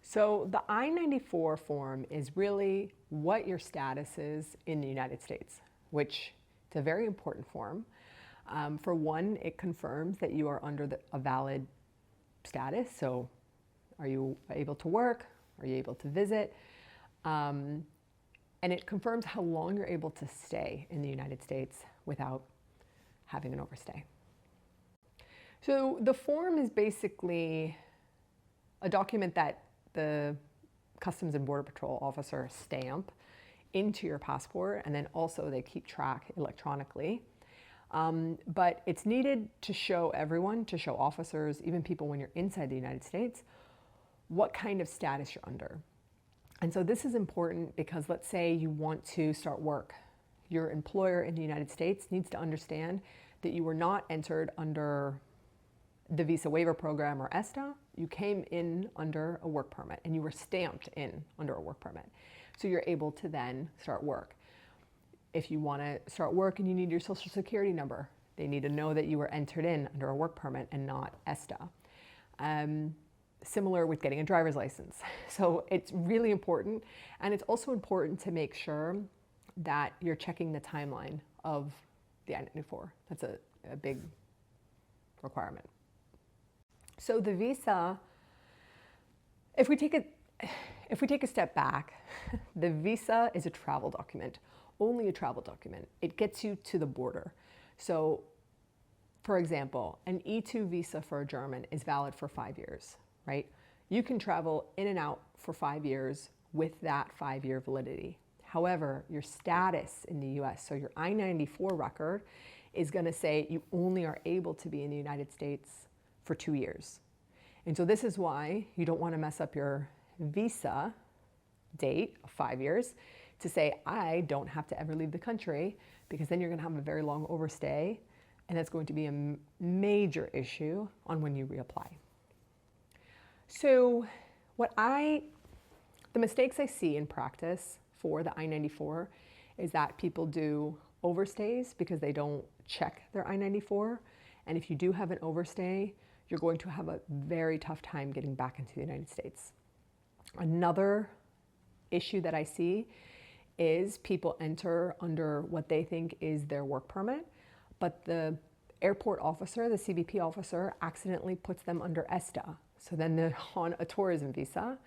So the I-94 form is really what your status is in the United States, which it's a very important form. For one, it confirms that you are under a valid status. So are you able to work? Are you able to visit? And it confirms how long you're able to stay in the United States without having an overstay. So the form is basically a document that the Customs and Border Patrol officer stamp into your passport, and then also they keep track electronically. But it's needed to show everyone, to show officers, even people when you're inside the United States, what kind of status you're under. And so this is important because let's say you want to start work. Your employer in the United States needs to understand that you were not entered under the visa waiver program or ESTA. You came in under a work permit and you were stamped in under a work permit. So you're able to then start work. If you want to start work and you need your social security number, they need to know that you were entered in under a work permit and not ESTA. Similar with getting a driver's license. So it's really important. And it's also important to make sure that you're checking the timeline of the I-94. That's a big requirement. So the visa, if we take a step back, the visa is a travel document, only a travel document. It gets you to the border. So for example, an E2 visa for a German is valid for 5 years, right? You can travel in and out for 5 years with that 5-year validity. However, your status in the US, so your I-94 record, is going to say you only are able to be in the United States for 2 years. And so this is why you don't want to mess up your visa date of 5 years to say, I don't have to ever leave the country, because then you're going to have a very long overstay, and that's going to be a major issue on when you reapply. So the mistakes I see in practice for the I-94 is that people do overstays because they don't check their I-94. And if you do have an overstay, you're going to have a very tough time getting back into the United States. Another issue that I see is people enter under what they think is their work permit, but the airport officer, the CBP officer, accidentally puts them under ESTA. So then they're on a tourism visa.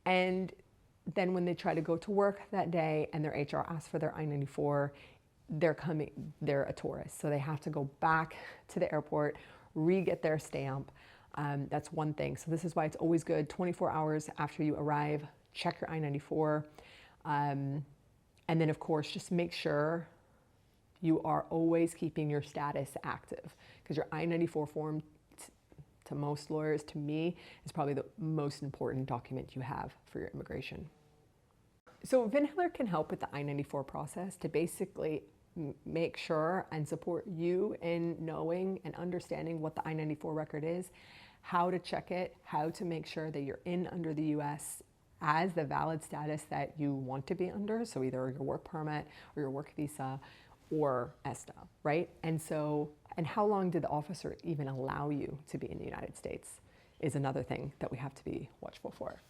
And then when they try to go to work that day and their HR asks for their I-94, they're a tourist. So they have to go back to the airport, re-get their stamp. That's one thing. So this is why it's always good 24 hours after you arrive, check your I-94. And then of course, just make sure you are always keeping your status active, because your I-94 form to most lawyers, to me, is probably the most important document you have for your immigration. So VinHiller can help with the I-94 process to basically make sure and support you in knowing and understanding what the I-94 record is, how to check it, how to make sure that you're in under the US as the valid status that you want to be under, so either your work permit or your work visa or ESTA, right? And how long did the officer even allow you to be in the United States is another thing that we have to be watchful for.